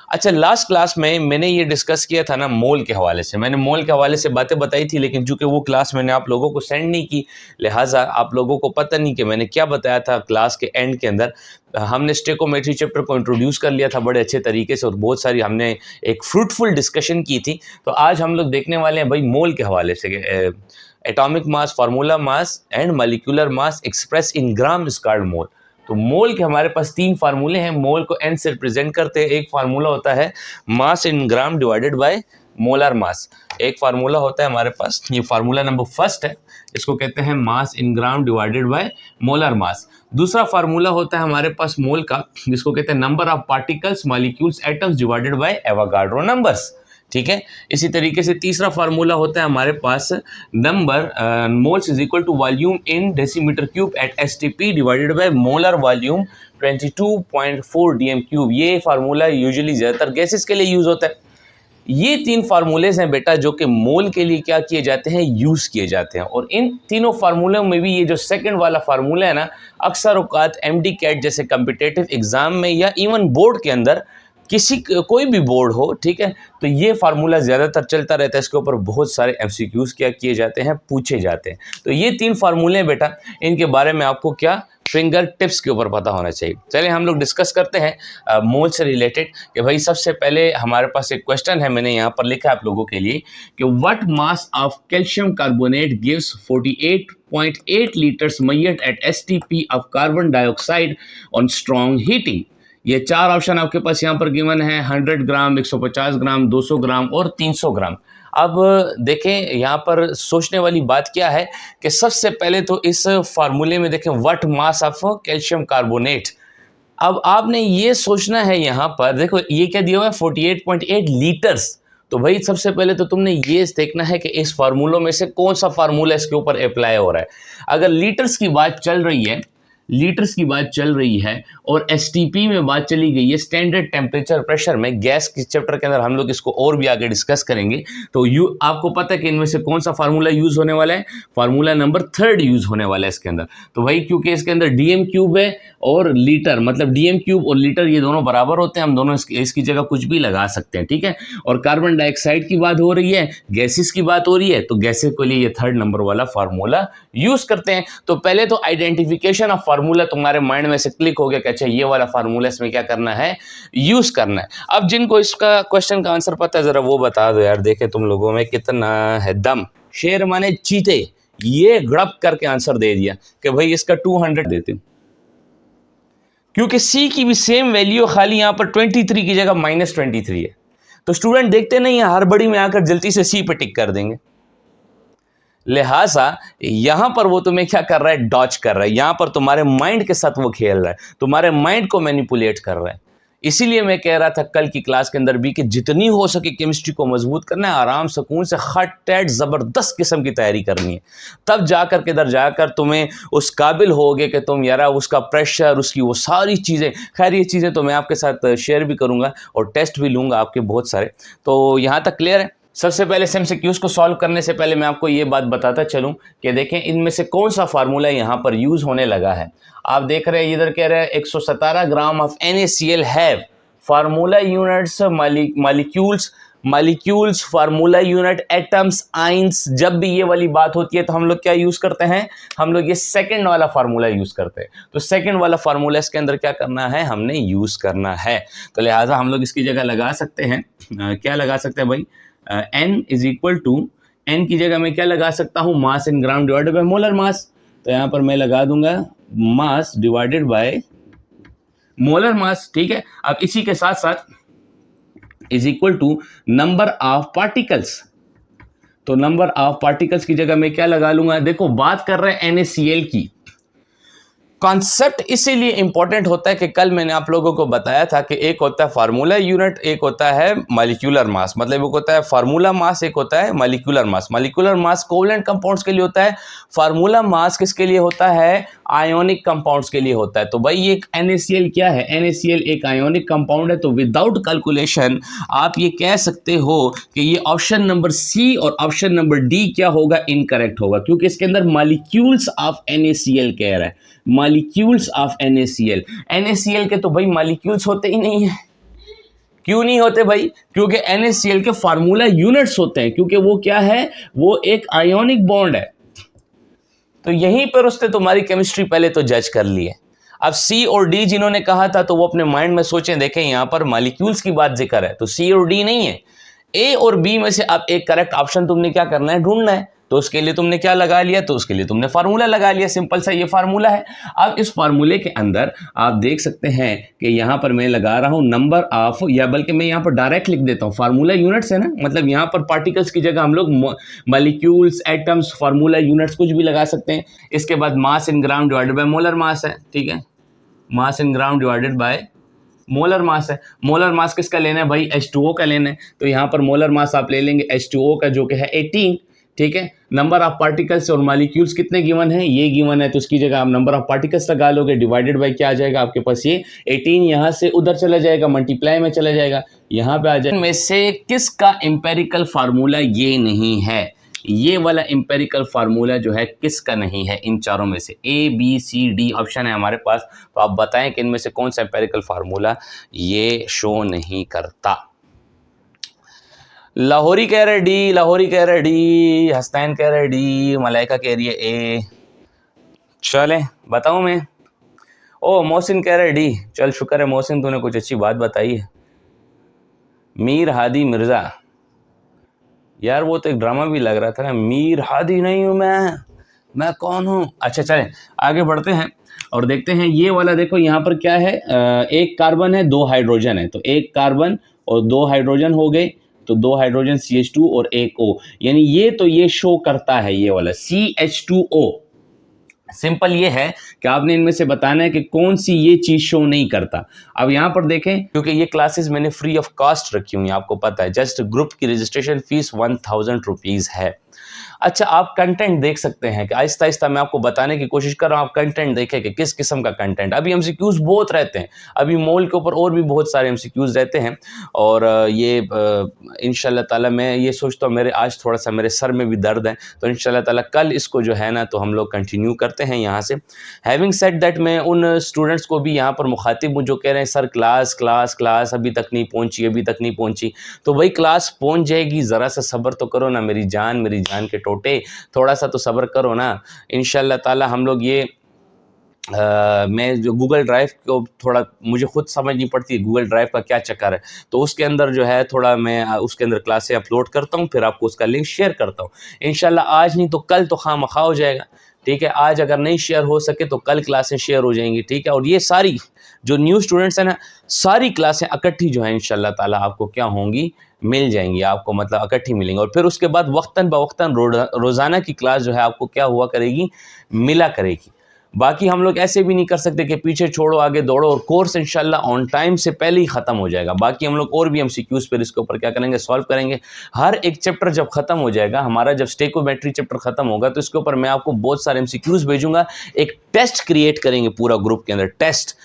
अच्छा, last class में मैंने ये डिस्कस किया था ना मोल के हवाले से, मैंने मोल के हवाले से बातें बताई थी, लेकिन चूंकि वो क्लास मैंने आप लोगों को सेंड नहीं की, लिहाजा आप लोगों को पता नहीं कि मैंने क्या बताया था क्लास के एंड के अंदर। हमने स्टेकोमेट्री चैप्टर को इंट्रोड्यूस कर लिया था बड़े अच्छे तरीके से और बहुत सारी हमने एक फ्रूटफुल डिस्कशन की थी। तो आज हम लोग देखने वाले हैं भाई मोल के हवाले से, atomic mass, formula mass and molecular mass express in gram is called mole. तो मोल के हमारे पास 3 फार्मूले हैं, मोल को n से रिप्रेजेंट करते हैं। एक फार्मूला होता है mass in gram divided by molar mass, एक फार्मूला होता है हमारे पास, ये फार्मूला नंबर फर्स्ट है, इसको कहते हैं mass in gram divided by molar mass. दूसरा फार्मूला होता है हमारे पास मोल का, जिसको कहते हैं number of particles, molecules, atoms divided by Avogadro numbers. ठीक है, इसी तरीके से तीसरा फार्मूला होता है हमारे पास number moles is equal to volume in decimetre cube at STP divided by molar volume 22.4 DM cube. ये फार्मूला यूजुअली ज़्यादातर गैसेस के लिए यूज़ होता है। ये 3 फार्मूलेज हैं बेटा जो कि मोल के लिए क्या किए जाते हैं, यूज़ किए जाते हैं। और इन तीनों फार्मूलों में भी ये जो सेकंड वाला फार्मूला है ना, अक्सर औकात एमडी कैट जैसे कम्पिटेटिव एग्ज़ाम में या इवन बोर्ड के अंदर, कोई भी बोर्ड हो, ठीक है, तो ये फार्मूला ज़्यादातर चलता रहता है। इसके ऊपर बहुत सारे एमसीक्यूज़ क्या किए जाते हैं, पूछे जाते हैं। तो ये 3 फार्मूले बेटा, इनके बारे में आपको क्या फिंगर टिप्स के ऊपर पता होना चाहिए। चलिए हम लोग डिस्कस करते हैं मोल से रिलेटेड कि भाई सबसे पहले हमारे पास एक क्वेश्चन है, मैंने यहाँ पर लिखा है आप लोगों के लिए कि what mass of calcium carbonate gives 48.8 litres measured eight STP of carbon dioxide on strong heating. ये 4 ऑप्शन आपके पास यहाँ पर गिवन है, 100 ग्राम, 150 ग्राम, 200 ग्राम और 300 ग्राम। अब देखें यहाँ पर सोचने वाली बात क्या है कि सबसे पहले तो इस फार्मूले में देखें what mass of calcium carbonate. अब आपने ये सोचना है, यहाँ पर देखो ये क्या दिया हुआ है 48.8 लीटर्स। तो भाई सबसे पहले तो तुमने ये देखना है कि इस फार्मूलों में से कौन सा फार्मूला इसके ऊपर अप्लाई हो रहा है। अगर लीटर्स की बात चल रही है, और एसटीपी में बात चली गई है, स्टैंडर्ड टेम्परेचर प्रेशर में, गैस के चैप्टर के अंदर हम लोग इसको और भी आगे डिस्कस करेंगे। तो आपको पता है कि इनमें से कौन सा फार्मूला यूज होने वाला है, फार्मूला नंबर 3 यूज होने वाला है इसके अंदर। तो भाई क्योंकि इसके अंदर डीएम क्यूब है और लीटर, मतलब डीएम क्यूब और लीटर ये दोनों बराबर होते हैं, हम दोनों इसकी जगह कुछ भी लगा सकते हैं, ठीक है। और कार्बन डाइऑक्साइड की बात हो रही है, गैसेस की बात हो रही है, तो गैसेस के लिए ये 3rd नंबर वाला फार्मूला यूज करते हैं। तो पहले तो आइडेंटिफिकेशन ऑफ फार्मूला तुम्हारे माइंड में से क्लिक हो गया कि अच्छा ये वाला फार्मूला इसमें क्या करना है, यूज करना है। अब जिनको इसका क्वेश्चन का आंसर पता है जरा वो बता दो यार, देखे तुम लोगों में कितना है दम। शेर माने चीते, ये गड़प करके आंसर दे दिया कि भाई इसका 200 देते हूं, क्योंकि सी की भी सेम वैल्यू, खाली यहां पर 23 की जगह -23 है। तो स्टूडेंट देखते नहीं है, हड़बड़ी में आकर जल्दी से सी पे टिक कर देंगे। लिहाजा यहां पर वो तुम्हें क्या कर रहा है, डॉच कर रहा है, यहां पर तुम्हारे माइंड के साथ वो खेल रहा है, तुम्हारे माइंड को मैनिपुलेट कर रहा है। इसीलिए मैं कह रहा था कल की क्लास के अंदर भी कि जितनी हो सके केमिस्ट्री को मजबूत करना है, आराम सुकून से खट टैट ज़बरदस्त किस्म की तैयारी करनी है, तब जाकर के इधर जाकर तुम्हें उस काबिल होगे कि तुम यारा उसका प्रेशर, उसकी वो सारी चीज़ें, खैर ये चीज़ें तो मैं आपके साथ शेयर भी करूँगा और टेस्ट भी लूँगा आपके बहुत सारे। तो यहाँ तक क्लियर है। सबसे पहले एमसीक्यूज़ को सॉल्व करने से पहले मैं आपको ये बात बताता चलूं कि देखें इनमें से कौन सा फार्मूला यहाँ पर यूज़ होने लगा है। आप देख रहे हैं इधर कह रहे हैं 117 gram of NaCl have formula units molecules formula unit atoms ions. जब भी ये वाली बात होती है तो हम लोग क्या यूज़ करते हैं, हम लोग ये सेकंड वाला फार्मूला यूज़ करते हैं। तो सेकंड वाला फार्मूला इसके अंदर क्या करना है, हमने यूज़ करना है। तो लिहाजा हम लोग इसकी जगह लगा सकते हैं, क्या लगा सकते हैं भाई, n is equal to, n की जगह मैं क्या लगा सकता हूँ, mass in gram divided by molar mass. तो यहाँ पर मैं लगा दूंगा mass divided by molar mass, ठीक है। अब इसी के साथ साथ is equal to number of particles. तो नंबर ऑफ पार्टिकल्स की जगह मैं क्या लगा लूंगा, देखो बात कर रहे हैं NaCl की। कॉन्सेप्ट इसीलिए इंपॉर्टेंट होता है कि कल मैंने आप लोगों को बताया था कि एक होता है फार्मूला यूनिट, एक होता है मॉलिक्यूलर मास, मतलब एक होता है फार्मूला मास, एक होता है molecular mass. Molecular mass covalent compounds के लिए होता है, फार्मूला मास किसके लिए होता है, आयोनिक कंपाउंड्स के लिए होता है। तो भाई ये NaCl क्या है, NaCl एक आयोनिक कंपाउंड है। तो विदाउट कैलकुलेशन आप ये कह सकते हो कि ये ऑप्शन नंबर सी और ऑप्शन नंबर डी क्या होगा, इनकरेक्ट होगा, क्योंकि इसके अंदर मॉलिक्यूल्स ऑफ NaCl कह रहा है, मॉलिक्यूल्स ऑफ NaCl। NaCl के तो भाई मॉलिक्यूल्स होते ही नहीं है, क्यों नहीं होते भाई? क्योंकि NaCl के फार्मूला यूनिट्स होते हैं, क्योंकि वो क्या है, वो एक आयोनिक बॉन्ड है। तो यहीं पर उसने तुम्हारी केमिस्ट्री पहले तो जज कर ली है। अब C और D जिन्होंने कहा था तो वो अपने माइंड में सोचें, देखें यहां पर मॉलिक्यूल्स की बात जिक्र है, तो C और D नहीं है, A और B में से अब एक करेक्ट ऑप्शन तुमने क्या करना है, ढूंढना है। तो उसके लिए तुमने क्या लगा लिया, तो उसके लिए तुमने फार्मूला लगा लिया, सिंपल सा ये फार्मूला है। अब इस फार्मूले के अंदर आप देख सकते हैं कि यहाँ पर मैं लगा रहा हूँ नंबर ऑफ, या बल्कि मैं यहाँ पर डायरेक्ट लिख देता हूँ, फार्मूला यूनिट्स है ना, मतलब यहाँ पर पार्टिकल्स की जगह हम लोग मॉलिक्यूल्स, एटम्स, फार्मूला यूनिट्स कुछ भी लगा सकते हैं। इसके बाद mass in gram divided by molar mass है, ठीक है, mass in gram divided by molar mass है। मोलर मास किसका लेना है भाई, H2O का लेना है, तो यहाँ पर मोलर मास आप ले लेंगे H2O का जो कि है 18, ठीक है। नंबर ऑफ पार्टिकल्स और मॉलिक्यूल्स कितने गिवन है, ये गिवन है, तो उसकी जगह आप नंबर ऑफ पार्टिकल्स लगा लोगे, डिवाइडेड बाय क्या आ जाएगा आपके पास, ये 18 यहाँ से उधर चला जाएगा, मल्टीप्लाई में चला जाएगा, यहाँ पे आ जाएगा। इनमें से किसका एम्पेरिकल फार्मूला ये नहीं है, ये वाला एम्पेरिकल फार्मूला जो है किसका नहीं है, इन चारों में से ABCD ऑप्शन है हमारे पास, तो आप बताएं कि इनमें से कौन सा एम्पेरिकल फार्मूला ये शो नहीं करता। लाहौरी कह रहे डी, लाहौरी कह रहे डी, हस्तैन कह रहे डी, मलाइका कह रही है ए। चले बताऊं मैं, ओ मोहसिन कह रहे डी, चल शुक्र है मोहसिन तूने कुछ अच्छी बात बताई है। मीर हादी मिर्जा, यार वो तो एक ड्रामा भी लग रहा था ना, मीर हादी नहीं हूं मैं कौन हूं। अच्छा चले आगे बढ़ते हैं और देखते हैं ये वाला, देखो यहाँ पर क्या है, एक कार्बन है, 2 हाइड्रोजन है, तो एक कार्बन और 2 हाइड्रोजन हो गए, तो 2 हाइड्रोजन CH2 और एक O, यानी ये तो ये शो करता है, ये वाला CH2O। सिंपल ये है कि आपने इनमें से बताना है कि कौन सी ये चीज शो नहीं करता। अब यहाँ पर देखें, क्योंकि ये क्लासेस मैंने फ्री ऑफ कॉस्ट रखी हुई हैं, आपको पता है, जस्ट ग्रुप की रजिस्ट्रेशन फीस 1000 रुपीज़ है। अच्छा आप कंटेंट देख सकते हैं कि आहिस्ता आहिस्ता मैं आपको बताने की कोशिश कर रहा हूँ, आप कंटेंट देखें कि किस किस्म का कंटेंट। अभी MCQs बहुत रहते हैं, अभी मोल के ऊपर और भी बहुत सारे MCQs रहते हैं, और ये इंशाल्लाह ताला मैं ये सोचता हूँ, मेरे आज थोड़ा सा मेरे सर में भी दर्द है, तो इंशाल्लाह ताला कल इसको जो है ना तो हम लोग कंटिन्यू करते हैं यहाँ से। हैविंग सेड दैट, मैं उन स्टूडेंट्स को भी यहाँ पर मुखातिब हूँ जो कह रहे हैं सर क्लास क्लास क्लास अभी तक नहीं पहुँची, अभी तक नहीं पहुँची, तो भाई क्लास पहुँच जाएगी, ज़रा सा सब्र तो करो ना मेरी जान के टोटे, थोड़ा सा तो सब्र करो ना। इंशाल्लाह ताला हम लोग ये मैं जो गूगल ड्राइव को थोड़ा मुझे खुद समझ नहीं पड़ती गूगल ड्राइव का क्या चक्कर है, तो उसके अंदर जो है थोड़ा मैं उसके अंदर क्लासें अपलोड करता हूँ, फिर आपको उसका लिंक शेयर करता हूँ। इंशाल्लाह आज नहीं तो कल तो खामखा हो जाएगा, ठीक है, आज अगर नहीं शेयर हो सके तो कल क्लासें शेयर हो जाएंगी, ठीक है। और ये सारी जो न्यू स्टूडेंट्स हैं ना, सारी क्लासें इकट्ठी जो है इंशाल्लाह ताला आपको क्या होंगी, मिल जाएंगी आपको, मतलब इकट्ठी मिलेंगी, और फिर उसके बाद वक्तन बवक्तन रोज़ाना की क्लास जो है आपको क्या हुआ करेगी, मिला करेगी। बाकी हम लोग ऐसे भी नहीं कर सकते कि पीछे छोड़ो आगे दौड़ो, और कोर्स इंशाल्लाह ऑन टाइम से पहले ही ख़त्म हो जाएगा। बाकी हम लोग और भी MCQs पर इसके ऊपर क्या करेंगे, सॉल्व करेंगे। हर एक चैप्टर जब ख़त्म हो जाएगा, हमारा जब स्टेकोमेट्री चैप्टर ख़त्म होगा, तो इसके ऊपर मैं आपको बहुत सारे MCQs भेजूंगा, एक टेस्ट क्रिएट करेंगे पूरा ग्रुप के अंदर, टेस्ट